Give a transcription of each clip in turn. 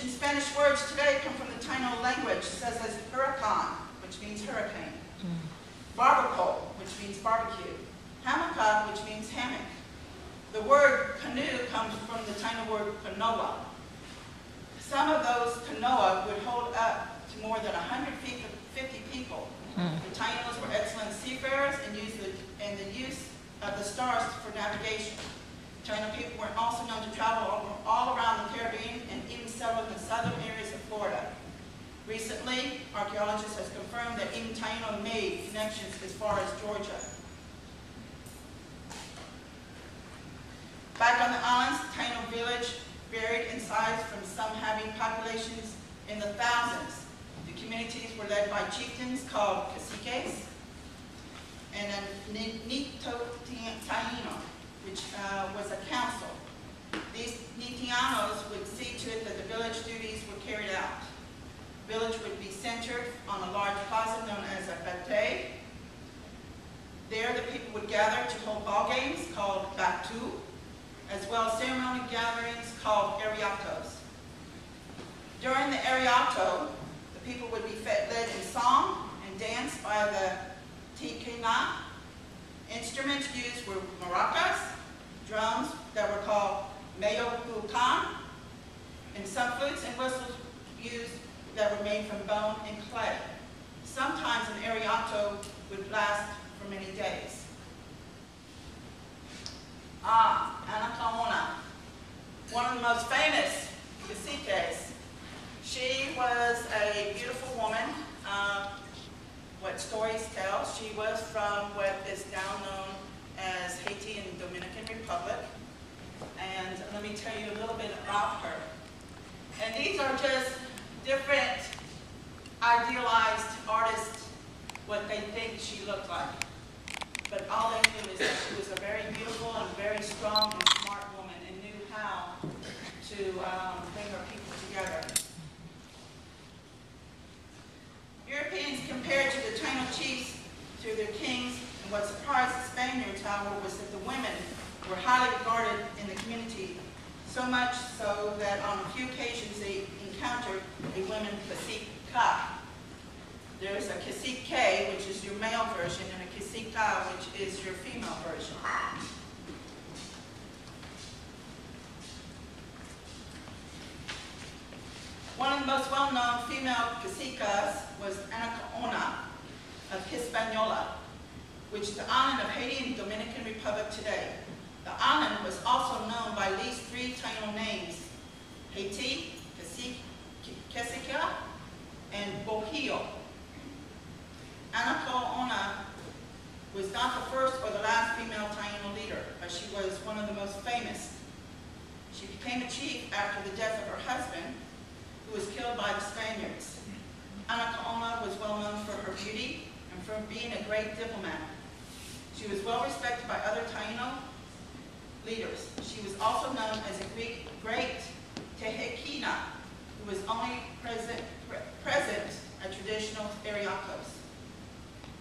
and Spanish words today come from the Taino language, such as huracan, which means hurricane, barbacoa, which means barbecue, hammock, which means hammock. The word canoe comes from the Taino word canoa. Some of those canoa would hold up to more than 150 people. The Tainos were excellent seafarers and used the use of the stars for navigation. Taino people were also known to travel all around the Caribbean and even settle in the southern areas of Florida. Recently, archaeologists have confirmed that even Taino made connections as far as Georgia. Back on the islands, Taino village varied in size, from some having populations in the thousands. The communities were led by chieftains called caciques and a Nito Taino, which was a council. These Nitianos would see to it that the village duties were carried out. The village would be centered on a large plaza known as a bate. There the people would gather to hold ball games called batu, as well as ceremonial gatherings called ariatos. During the ariato, the people would be led in song and dance by the tikina. Instruments used were maracas, drums that were called mayohucan, and some flutes and whistles used that were made from bone and clay. Sometimes an ariato would last for many days. Anacaona, one of the most famous caciques. She was a beautiful woman. What stories tell, she was from what is now known as Haiti and Dominican Republic. And let me tell you a little bit about her. And these are just different idealized artists, what they think she looked like. But all they knew is that she was a very beautiful and very strong and smart woman and knew how to bring her people together. Europeans compared to the Taino chiefs to their kings, and what surprised the Spaniards, however, was that the women were highly regarded in the community, so much so that on a few occasions they encountered a women cacique. There's a cacique, which is your male version, and a cacica, which is your female version. One of the most well-known female cacicas was Anacaona of Hispaniola, which is the island of Haiti and Dominican Republic today. The island was also known by at least 3 Taino names: Haiti, Cacica, and Bohio. Anacaona was not the first or the last female Taino leader, but she was one of the most famous. She became a chief after the death of her husband, who was killed by the Spaniards. Anacaona was well known for her beauty and for being a great diplomat. She was well respected by other Taino leaders. She was also known as a great Tehekina, who was only present at traditional ariatos.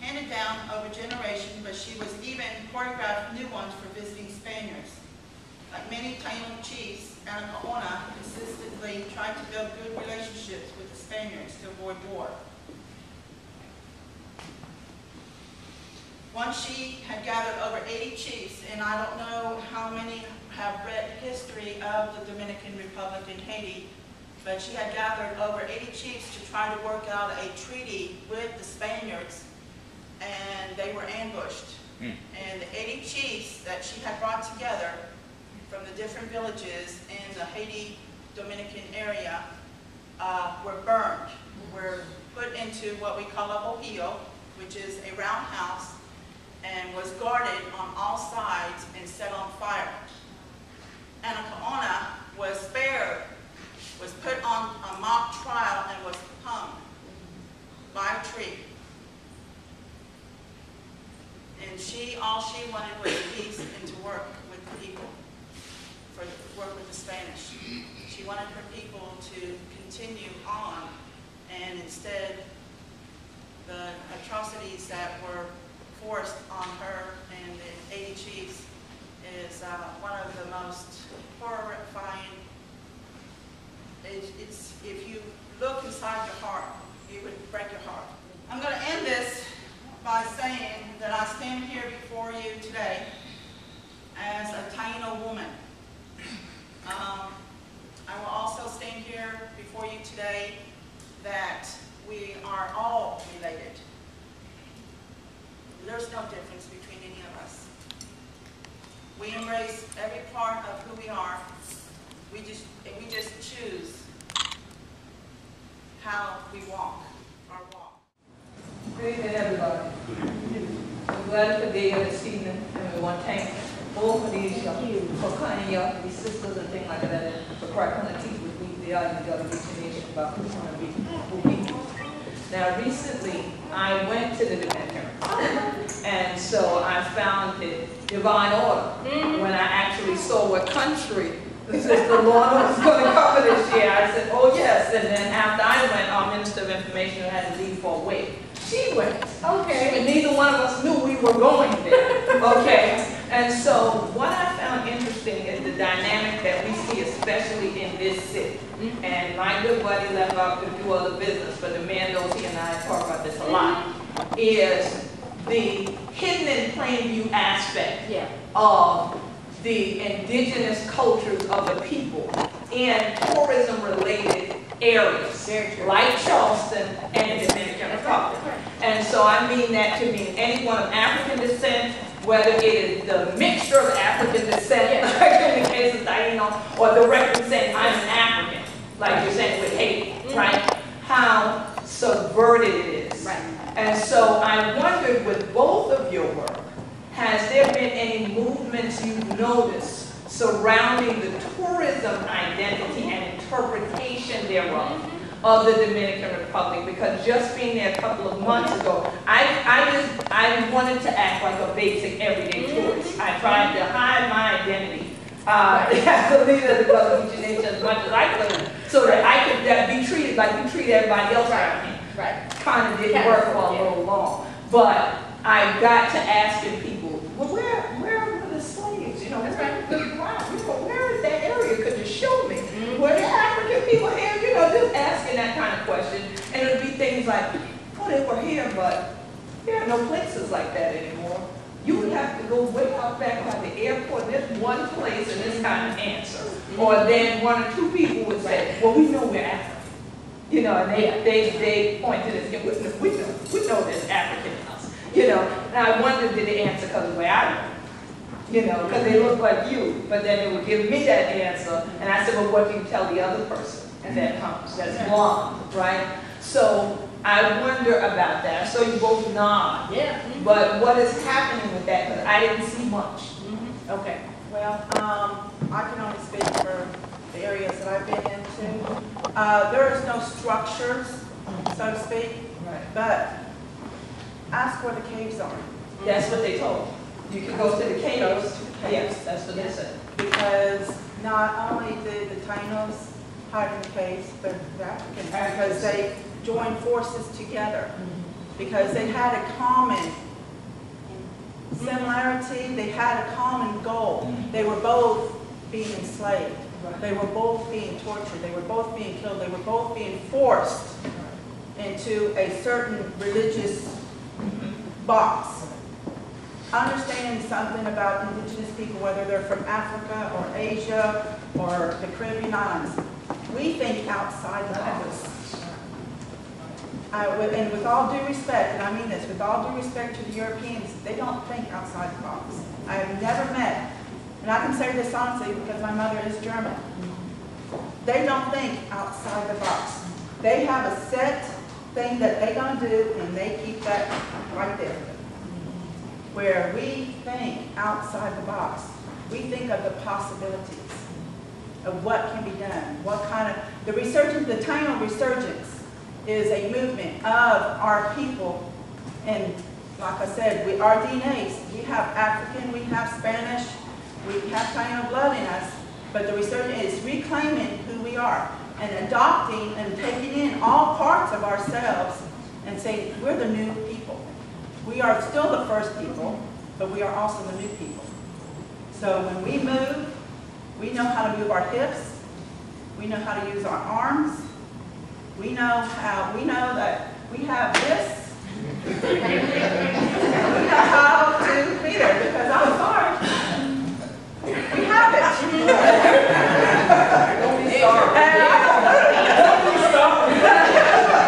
Handed down over generations, but she was even choreographed new ones for visiting Spaniards. Like many Taino chiefs, Anacaona consistently tried to build good relationships with the Spaniards to avoid war. Once she had gathered over 80 chiefs, and I don't know how many have read history of the Dominican Republic and Haiti, but she had gathered over 80 chiefs to try to work out a treaty with the Spaniards, and they were ambushed. And the 80 chiefs that she had brought together from the different villages in the Haiti Dominican area were burned, were put into what we call a bohio, which is a round house, and was guarded on all sides and set on fire. Anacaona was spared, was put on a mock trial, and was hung by a tree. And all she wanted was peace and to work with the people, work with the Spanish. She wanted her people to continue on, and instead the atrocities that were forced on her and the 80 chiefs is one of the most horrifying if you look inside your heart, it would break your heart. I'm going to end this by saying that I stand here before you today as a Taino woman. I will also stand here before you today that we are all related. There's no difference between any of us. We embrace every part of who we are. We just choose how we walk our walk. Good evening, everybody. I'm glad to be here this evening, and we want to thank both of these for coming up, these sisters and things like that, and for cracking the teeth with me, the other Nation about who's going to be who. Now, recently, I went to the Dominican Republic, and so I found it divine order when I actually saw what country the Lord was going to cover this year. I said, oh yes, and then after I went, our Minister of Information had to leave for a week. She went, okay, and neither one of us knew we were going there, okay? And so what I found interesting is the dynamic that we see, especially in this city. And my good buddy left out to do other business, but the man knows he and I talk about this a lot, is the hidden in plain view aspect of the indigenous cultures of the people in tourism-related areas, like Charleston and the Dominican Republic. And so I mean that to mean anyone of African descent, whether it is the mixture of African descent, like in the case of Taino, or directly saying I'm an African, like you're saying with Haiti, right? How subverted it is. Right. And so I wondered, with both of your work, has there been any movements you've noticed surrounding the tourism identity and interpretation thereof of the Dominican Republic? Because just being there a couple of months ago, I wanted to act like a basic everyday tourist. I tried to hide my identity as the leader of the Gullah Geechee Nation as much as I could, so that I could be treated like we treat everybody else around here. Right. Kind of didn't work for a little long. But I got to asking people, well, where were the slaves? You know, where is that area? Could you show me? Were there African people here? You know, just asking that kind of question. And it would be things like, oh, they were here, but there are no places like that anymore. You would have to go way out back by the airport. There's one place and this kind of answer. Or then one or two people would say, well, we know we're African. You know, and they point to this, we know there's African in us. You know, and I wondered, did they answer because of the way I look? You know, because they look like you, but then they would give me that answer, and I said, well, what do you tell the other person that comes, that's blonde, right? So I wonder about that. So you both nod. Yeah. But what is happening with that? Because I didn't see much. Okay. Well, I can only speak for the areas that I've been into. There is no structures, so to speak, but ask where the caves are. That's what they told. You can go to the caves. Yes, that's what they said. Because not only did the Tainos hide in the caves, but the Africans, because they joined forces together, because they had a common similarity, they had a common goal. They were both being enslaved. They were both being tortured. They were both being killed. They were both being forced into a certain religious box. Understanding something about indigenous people, whether they're from Africa or Asia or the Caribbean islands, we think outside the box. And with all due respect, and I mean this, with all due respect to the Europeans, they don't think outside the box. I have never met, and I can say this honestly because my mother is German, they don't think outside the box. They have a set thing that they're going to do, and they keep that right there. Where we think outside the box, we think of the possibilities of what can be done, what kind of, the resurgence, the Taino resurgence is a movement of our people, and like I said, our DNAs, we have African, we have Spanish, we have Taino blood in us, but the resurgence is reclaiming who we are and adopting and taking in all parts of ourselves and saying, we're the new people. We are still the first people, but we are also the new people. So when we move, we know how to move our hips, We know how to use our arms. We know that we have this. We know how to be there, because I'm sorry. We have it. Don't be sorry. And I don't know. Don't be sorry.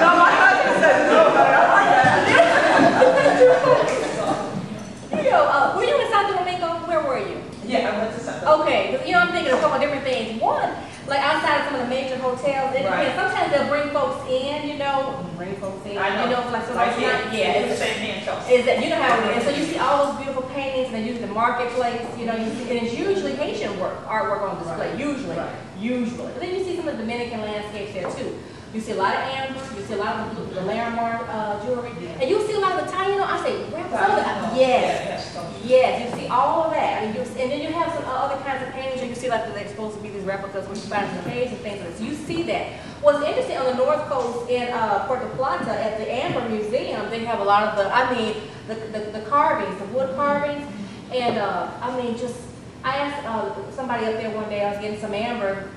No, my husband says no, but I like that. You know, were you in Santo Domingo? Where were you? Yeah, I went to Santo. Okay, you know, I'm thinking of a couple of different things. One, like outside of some of the major hotels, it Right. depends. Sometimes they'll bring folks in, you know, like so Like, yeah, it's the same hand Chelsea. is that you know how it is. So you see all those beautiful paintings, and they use the marketplace. You know, you see, and it's usually Haitian artwork on display. Right. Usually, Right. usually. But then you see some of the Dominican landscapes there too. You see a lot of amber. You see a lot of the Larimar jewelry, and you see a lot of the Taino. I say, where some of that? Yes. Yes, you see all of that. I mean, and then you have some other kinds of paintings. You can see like they're supposed to be these replicas when you find in the caves and things like that. So you see that. What's interesting on the North Coast in Puerto Plata at the Amber Museum, they have a lot of the carvings, the wood carvings, and I asked somebody up there one day. I was getting some amber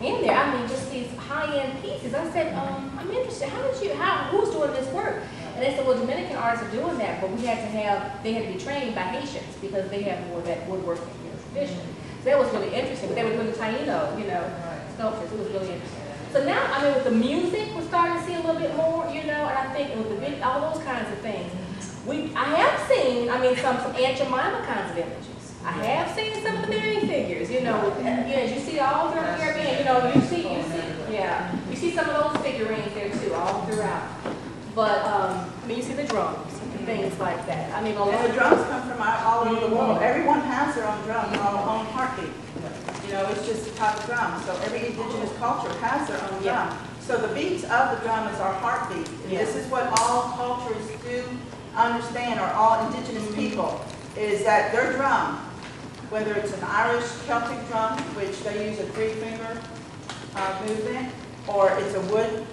in there. I mean, just these high-end pieces. I said, I'm interested. Who's doing this work? And they said, well, Dominican artists are doing that, but they had to be trained by Haitians because they have more of that woodworking tradition. So that was really interesting. But they were doing the Taino, sculptures. It was really interesting. So now, I mean, with the music, we're starting to see a little bit more, and I think with the all those kinds of things. I have seen, some Aunt Jemima kinds of images. I have seen some of the Mary figures, you see all throughout the Caribbean, you see some of those figurines there too, all throughout. But, you see the drums and things like that. And the drums come from all over the world. Everyone has their own drum, their own heartbeat. It's just a type of drum. So every indigenous culture has their own drum. So the beats of the drum is our heartbeat. And this is what all cultures do understand, or all indigenous people, is that their drum, whether it's an Irish Celtic drum, which they use a 3-finger movement, or it's a wood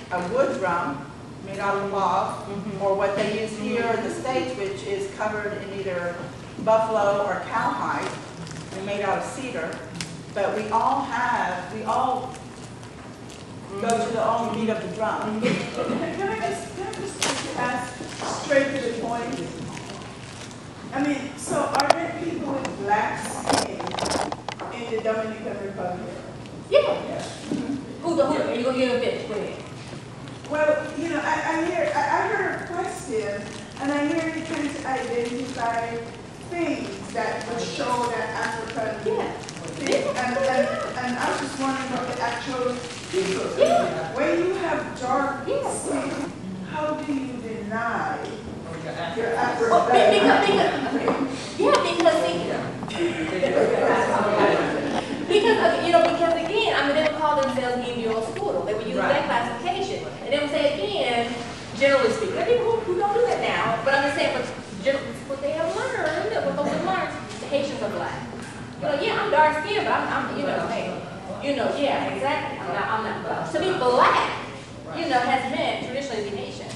drum made out of log, or what they use here in the States, which is covered in either buffalo or cowhide and made out of cedar. But we all go to the own beat of the drum. Can I just ask straight to the point? So are there people with black skin in the Dominican Republic? Yeah. Who you gonna give a bitch? Go ahead. Well, I heard a question, and I hear you trying to identify things that would show that African thing. And I was just wondering about the actual people. Yeah. When you have dark skin, how do you deny your African? Because again, they would call themselves Indio Oscuro. They would use that classification. And they would say again, generally speaking, there are people who don't do that now, but I'm just saying, what they have learned, what folks have learned, the Haitians are black. I'm dark skinned, but I'm exactly. I'm not black. To be black, has meant traditionally to be Haitian,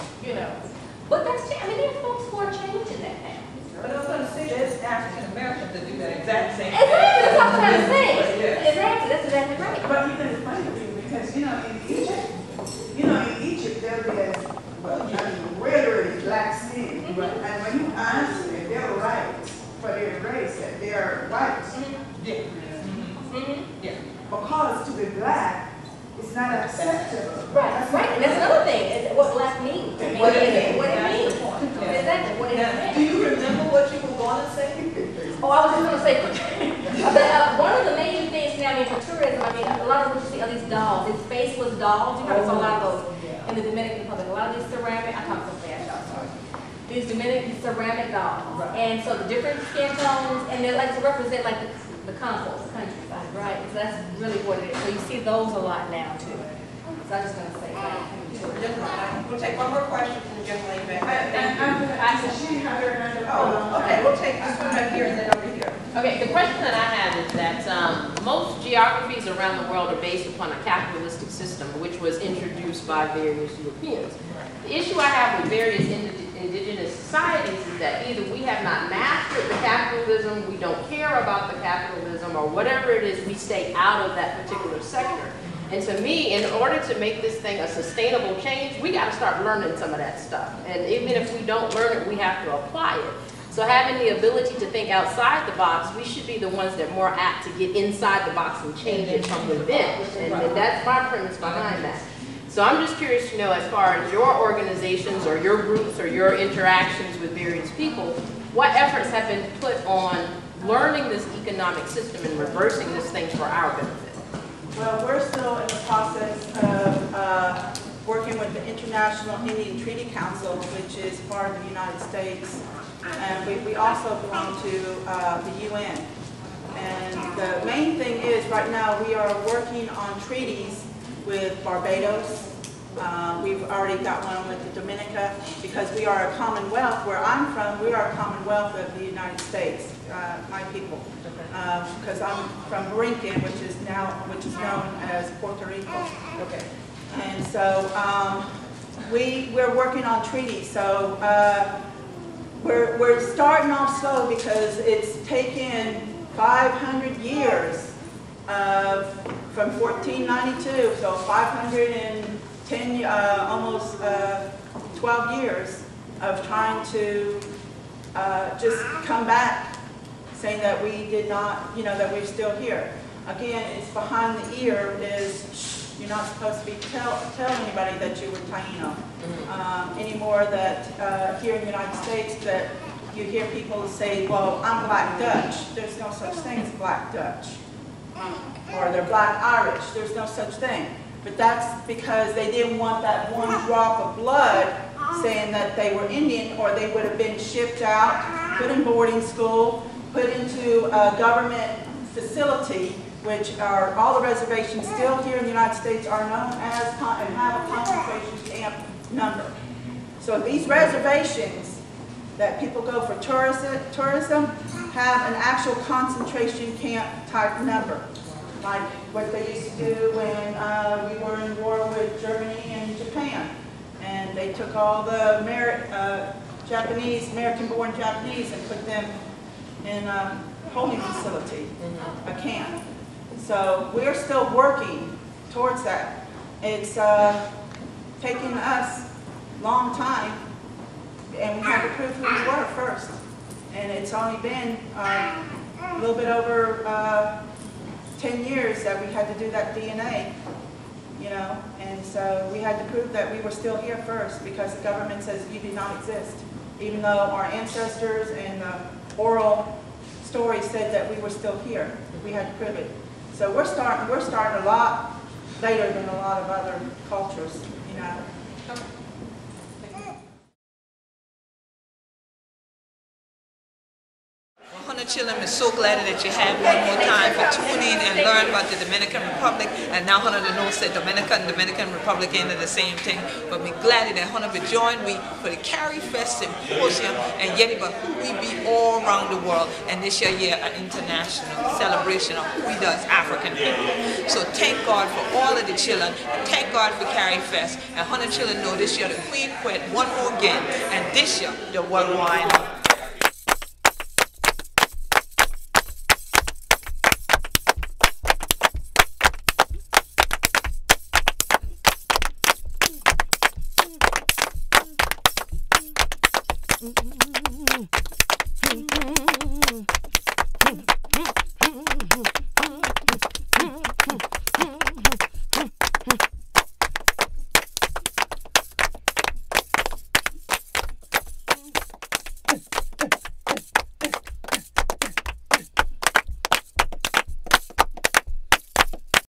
But that's, there are folks who are changing that now. But I was going to say, there's African Americans that do that exact same thing. Exactly, that's what I'm trying to say. Exactly, that's exactly right. But it's funny thing, because in Egypt there'll be really black skin. And when you ask them, they're right for their race, that they are white. Because to be black is not acceptable. Right. And that's another thing, is what black means. What it means. Exactly, what it means. Do you remember what you were going to say? Oh, I was just going to say, one of the major things now, for tourism, a lot of what you see are these dolls, these faceless dolls. You probably saw a lot of those in the Dominican Republic. A lot of these ceramic, I talk so fast, y'all, sorry. These Dominican ceramic dolls. And so the different skin tones, and they like to represent like the compost, the countryside, right? So that's really what it is. So you see those a lot now, too. So I'm just going to say that. We'll take one more question from the young lady back. Okay, we'll take this one back here and then over here. Okay, the question that I have is that most geographies around the world are based upon a capitalistic system, which was introduced by various Europeans. The issue I have with various indigenous societies is that either we have not mastered the capitalism, we don't care about the capitalism, or whatever it is, we stay out of that particular sector. And to me, in order to make this thing a sustainable change, we got to start learning some of that stuff. And even if we don't learn it, we have to apply it. So having the ability to think outside the box, we should be the ones that are more apt to get inside the box and change it from within. And that's my premise behind that. So I'm just curious to know, as far as your organizations or your groups or your interactions with various people, what efforts have been put on learning this economic system and reversing this thing for our benefit? Well, we're still in the process of working with the International Indian Treaty Council, which is part of the United States. And we also belong to the UN. And the main thing is, right now, we are working on treaties with Barbados. We've already got one with the Dominica, because we are a commonwealth. Where I'm from, we are a commonwealth of the United States, my people. Because I'm from Borinquen, which is known as Puerto Rico. Okay. And so we're working on treaties. So we're starting off slow because it's taken 500 years from 1492, so 510, almost 12 years of trying to just come back, saying that we did not, that we're still here. Again, it's behind the ear is, you're not supposed to be tell anybody that you were Taino. Anymore that here in the United States that you hear people say, well, I'm Black Dutch. There's no such thing as Black Dutch. Or they're Black Irish. There's no such thing. But that's because they didn't want that one drop of blood saying that they were Indian, or they would have been shipped out, put in boarding school, put into a government facility, which are all the reservations still here in the United States are known as and have a concentration camp number. So these reservations that people go for tourism have an actual concentration camp type number, like what they used to do when we were in war with Germany and Japan. And they took all the American-born Japanese and put them in a holding facility, a camp. So we're still working towards that. It's taken us a long time, and we had to prove who we were first. And it's only been a little bit over 10 years that we had to do that DNA, and so we had to prove that we were still here first, because the government says you do not exist, even though our ancestors and the oral story said that we were still here. We had to prove it. So we're starting a lot later than a lot of other cultures, Children, I'm so glad that you have one more time for tuning and learn about the Dominican Republic. And now Hunter knows that Dominican Republic ain't the same thing. But we're glad that Hunter will join me for the CariFest Symposium, and yet but who we be all around the world. And this year, an international celebration of who we does African people. So thank God for all of the children, and thank God for CariFest. And Hunter children know this year the Queen Quet one more again, and this year the worldwide.